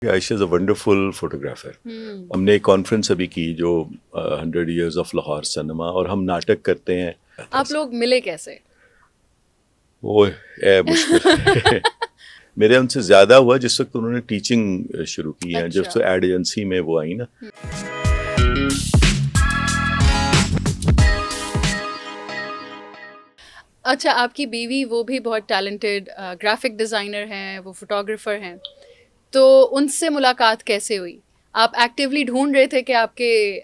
Aisha is a wonderful photographer. ہم نے ایک کانفرنس ابھی کی جو 100 ایئرز آف لاہور سنیما، اور ہم ناٹک کرتے ہیں. آپ لوگ ملے کیسے؟ وہ اے مشکل میرے ان سے زیادہ ہوا جس وقت انہوں نے ٹیچنگ شروع کی ہے. جب سے ایڈ ایجنسی میں وہ آئی نا. اچھا، آپ کی بیوی وہ بھی بہت ٹیلنٹڈ گرافک ڈیزائنر ہیں، وہ فوٹوگرافر ہیں، تو ان سے ملاقات کیسے ہوئی؟ آپ ایکٹیولی ڈھونڈ رہے تھے کہ آپ کے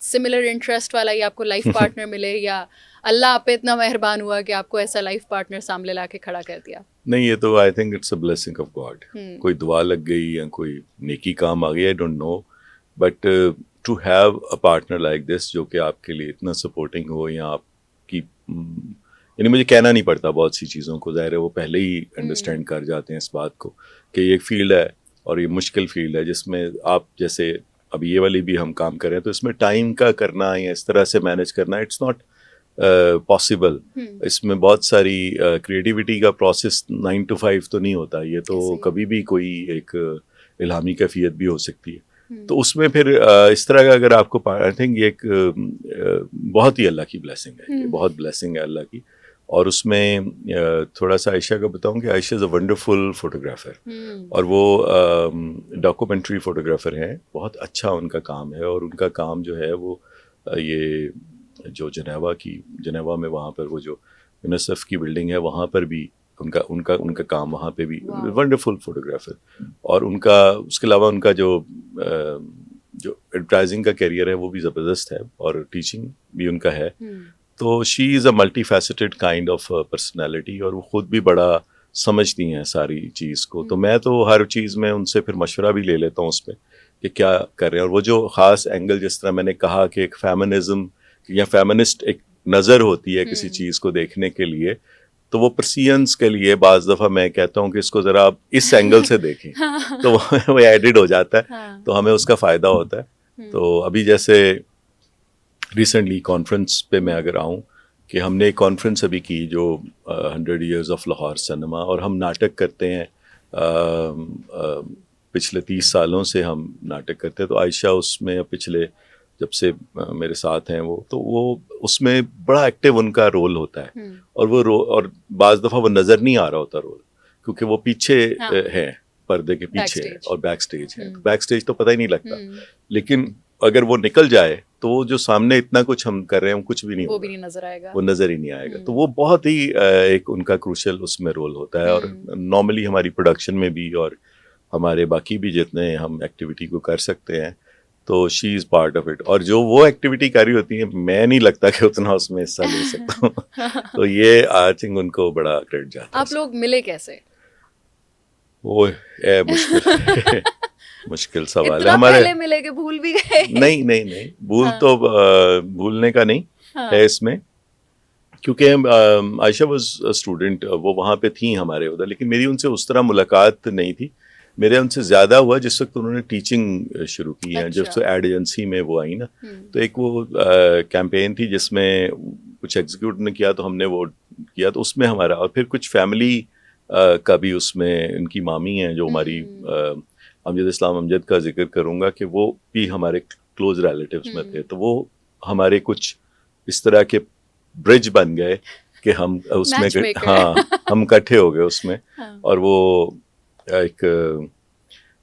سملر انٹرسٹ والا ہی آپ کو لائف پارٹنر ملے، یا اللہ آپ پہ اتنا مہربان ہوا کہ آپ کو ایسا لائف پارٹنر سامنے لا کے کھڑا کر دیا؟ نہیں، یہ تو I think it's a blessing of God. کوئی دعا لگ گئی یا کوئی نیکی کام آ گئی، I don't know, but to have a partner like this جو کہ آپ کے لیے اتنا سپورٹنگ ہو، یا آپ کی یعنی مجھے کہنا نہیں پڑتا بہت سی چیزوں کو. ظاہر ہے وہ پہلے ہی انڈرسٹینڈ کر جاتے ہیں اس بات کو کہ یہ ایک فیلڈ ہے اور یہ مشکل فیلڈ ہے جس میں آپ جیسے اب یہ والی بھی ہم کام کر رہے ہیں، تو اس میں ٹائم کا کرنا یا اس طرح سے مینیج کرنا اٹس ناٹ پاسبل. اس میں بہت ساری کریٹیوٹی کا پروسیس 9 to 5 تو نہیں ہوتا. یہ تو کبھی بھی کوئی ایک الہامی کیفیت بھی ہو سکتی ہے. تو اس میں پھر اس طرح کا اگر آپ کو آئی تھنک یہ ایک بہت ہی اللہ کی بلیسنگ ہے. یہ بہت بلیسنگ ہے اللہ کی. اور اس میں تھوڑا سا عائشہ کا بتاؤں کہ عائشہ از اے ونڈرفل فوٹوگرافر، اور وہ ڈاکومنٹری فوٹوگرافر ہیں. بہت اچھا ان کا کام ہے، اور ان کا کام جو ہے وہ یہ جو جنیوا میں وہاں پر وہ جو یونیسیف کی بلڈنگ ہے وہاں پر بھی ان کا کام وہاں پہ بھی ونڈرفل فوٹوگرافر. اور ان کا اس کے علاوہ ان کا جو ایڈورٹائزنگ کا کیریئر ہے وہ بھی زبردست ہے، اور ٹیچنگ بھی ان کا ہے. تو she is a multifaceted kind of personality, اور وہ خود بھی بڑا سمجھتی ہیں ساری چیز کو. تو میں تو ہر چیز میں ان سے پھر مشورہ بھی لے لیتا ہوں اس پہ کہ کیا کر رہے ہیں. اور وہ جو خاص اینگل جس طرح میں نے کہا کہ ایک فیمنزم یا فیمنسٹ ایک نظر ہوتی ہے کسی چیز کو دیکھنے کے لیے، تو وہ پرسینس کے لیے بعض دفعہ میں کہتا ہوں کہ اس کو ذرا آپ اس اینگل سے دیکھیں تو وہ ایڈڈ ہو جاتا ہے، تو ہمیں اس کا فائدہ ہوتا ہے. تو ابھی جیسے ریسنٹلی کانفرنس پہ میں اگر آؤں کہ ہم نے ایک کانفرنس ابھی کی جو 100 ایئرز آف لاہور سنیما، اور ہم ناٹک کرتے ہیں پچھلے 30 سالوں سے ہم ناٹک کرتے ہیں. تو عائشہ اس میں پچھلے جب سے میرے ساتھ ہیں وہ، تو وہ اس میں بڑا ایکٹیو ان کا رول ہوتا ہے. اور وہ اور بعض دفعہ وہ نظر نہیں آ رہا ہوتا رول، کیونکہ وہ پیچھے ہیں، پردے کے پیچھے ہے، اور بیک سٹیج ہے. بیک سٹیج تو پتہ ہی نہیں لگتا، لیکن اگر وہ نکل جائے تو وہ جو سامنے اتنا کچھ ہم کر رہے ہیں کچھ بھی نہیں ہوگا، وہ بھی نہیں نظر آئے گا، وہ نظر ہی نہیں آئے گا. تو وہ بہت ہی ایک ان کا کروشل اس میں رول ہوتا ہے. اور نارملی ہماری پروڈکشن میں بھی اور ہمارے باقی بھی جتنے ہم ایکٹیویٹی کو کر سکتے ہیں، تو she is part of it. اور جو وہ ایکٹیویٹی کر رہی ہوتی ہیں میں نہیں لگتا کہ اتنا اس میں حصہ لے سکتا ہوں. تو یہ آئی تھنک ان کو بڑا کریڈٹ جاتا ہے. آپ لوگ ملے کیسے؟ وہ اے مشکل سوال ہے. ہمارے پہلے ملے کہ بھول بھی گئے؟ نہیں بھول تو بھولنے کا نہیں ہے اس میں، کیونکہ عائشہ واز اسٹوڈنٹ، وہ وہاں پہ تھیں ہمارے ادھر، لیکن میری ان سے اس طرح ملاقات نہیں تھی. میرے ان سے زیادہ ہوا جس وقت انہوں نے ٹیچنگ شروع کی ہے. جب سے ایڈ ایجنسی میں وہ آئی نا، تو ایک وہ کیمپین تھی جس میں کچھ ایگزیکیوٹ نے کیا، تو ہم نے وہ کیا، تو اس میں ہمارا، اور پھر کچھ فیملی کا بھی اس میں، ان کی مامی ہیں جو ہماری امجد اسلام امجد کا ذکر کروں گا کہ وہ بھی ہمارے کلوز ریلیٹیوز میں تھے. تو وہ ہمارے کچھ اس طرح کے برج بن گئے کہ ہم اس میں ہم اکٹھے ہو گئے اس میں. اور وہ ایک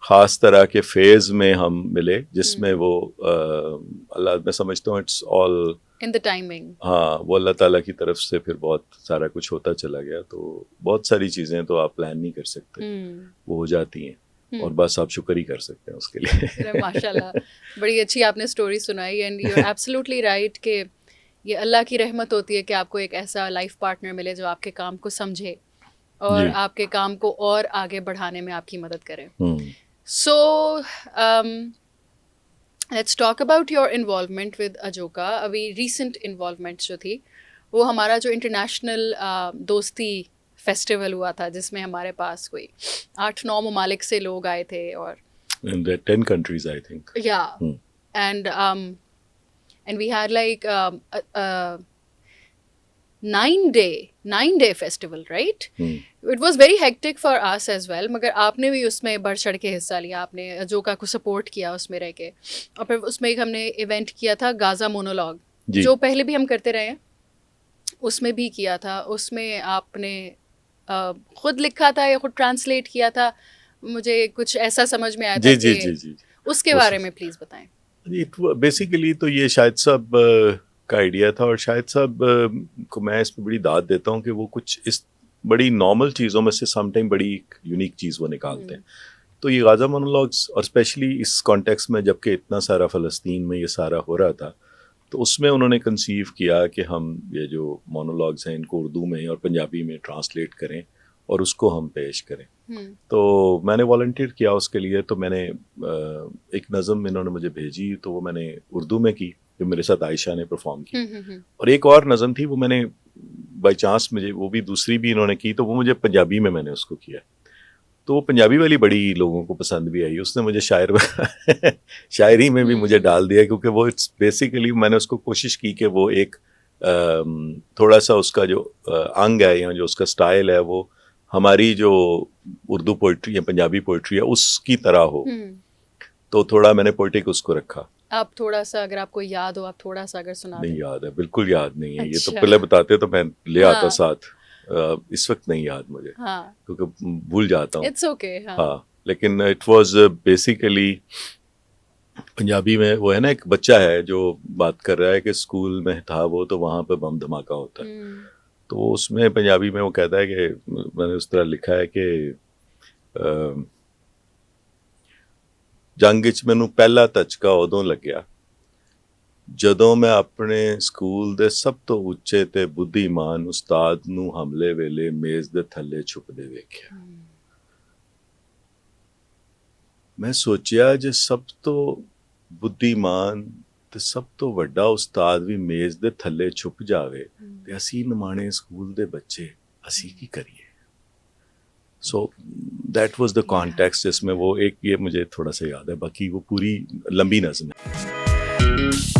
خاص طرح کے فیز میں ہم ملے جس میں وہ اللہ، میں سمجھتا ہوں it's all in the timing. وہ اللہ تعالیٰ کی طرف سے پھر بہت سارا کچھ ہوتا چلا گیا. تو بہت ساری چیزیں تو آپ پلان نہیں کر سکتے، وہ ہو جاتی ہیں، اور بس آپ شکر ہی کر سکتے ہیں اس کے لیے. ماشاء اللہ، بڑی اچھی آپ نے اسٹوری سنائی. And you are absolutely right کہ یہ اللہ کی رحمت ہوتی ہے کہ آپ کو ایک ایسا لائف پارٹنر ملے جو آپ کے کام کو سمجھے اور آپ کے کام کو اور آگے بڑھانے میں آپ کی مدد کرے. So let's talk about your involvement with Ajoka. ابھی ریسنٹ انوالومنٹ جو تھی وہ ہمارا جو انٹرنیشنل دوستی فیسٹیول ہوا تھا، جس میں ہمارے پاس کوئی 8-9 ممالک سے لوگ آئے تھے، اور 10 countries I think. And we had like 9-day festival, right? It was very hectic for us as well, مگر آپ نے بھی اس میں بڑھ چڑھ کے حصہ لیا, آپ نے اجوکا کو سپورٹ کیا اس میں رہ کے, اور پھر اس میں ایک ہم نے ایونٹ کیا تھا غازہ مونولوگ, جو پہلے بھی ہم کرتے رہے ہیں, اس میں بھی کیا تھا. اس میں آپ نے خود لکھا تھا یا خود ٹرانسلیٹ کیا تھا, مجھے کچھ ایسا سمجھ میں آیا تھا کہ اس کے بارے میں پلیز بتائیں. بیسیکلی تو یہ شاہد صاحب کا آئیڈیا تھا, اور شاہد صاحب کو میں اس میں بڑی داد دیتا ہوں کہ وہ کچھ اس بڑی نارمل چیزوں میں سے سم ٹائم بڑی یونیک چیز وہ نکالتے ہیں. تو یہ غازہ مونولوگس, اور اسپیشلی اس کانٹیکس میں جب کہ اتنا سارا فلسطین میں یہ سارا ہو رہا تھا, تو اس میں انہوں نے کنسیو کیا کہ ہم یہ جو مونولوگس ہیں ان کو اردو میں اور پنجابی میں ٹرانسلیٹ کریں اور اس کو ہم پیش کریں. تو میں نے والنٹیئر کیا اس کے لیے. تو میں نے ایک نظم انہوں نے مجھے بھیجی, تو وہ میں نے اردو میں کی, جو میرے ساتھ عائشہ نے پرفارم کی, اور ایک اور نظم تھی وہ میں نے بائی چانس مجھے وہ بھی دوسری بھی انہوں نے کی, تو وہ مجھے پنجابی میں نے اس کو کیا. تو وہ پنجابی والی بڑی لوگوں کو پسند بھی آئی. اس نے مجھے شاعری میں بھی مجھے ڈال دیا, کیونکہ وہ اٹس بیسیکلی میں نے اس کو کوشش کی کہ وہ ایک تھوڑا سا اس کا جو انگ ہے یا جو اس کا سٹائل ہے وہ ہماری جو اردو پوئٹری یا پنجابی پوئٹری ہے اس کی طرح ہو. تو تھوڑا میں نے پوئٹک اس کو رکھا. آپ تھوڑا سا اگر آپ کو یاد ہو, آپ تھوڑا سا اگر سنا. نہیں یاد ہے, بالکل یاد نہیں ہے. یہ تو پہلے بتاتے تو میں لے آتا ساتھ. اس وقت نہیں یاد مجھے, کیونکہ بھول جاتا ہوں. It's okay. ہاں, لیکن اٹ واز بیسیکلی پنجابی میں وہ ہے نا, ایک بچہ ہے جو بات کر رہا ہے کہ اسکول میں تھا وہ, تو وہاں پہ بم دھماکہ ہوتا ہے. تو اس میں پنجابی میں وہ کہتا ہے کہ میں نے اس طرح لکھا ہے کہ جنگ وچ مینوں پہلا دھچکا ادوں لگیا جدوں میں اپنے سکول دے سب تو اچے تے بدھیمان استاد نوں حملے ویلے میز دے تھلے چھپدے ویکھیا. میں سوچیا جے سب تو بدھیمان تے سب تو وڈا استاد بھی میز دے تھلے چھپ جاوے تے اسی نمانے سکول دے بچے اسی کی کریے. So that was the context جس میں وہ ایک یہ مجھے تھوڑا سا یاد ہے, باقی وہ پوری لمبی نظم ہے.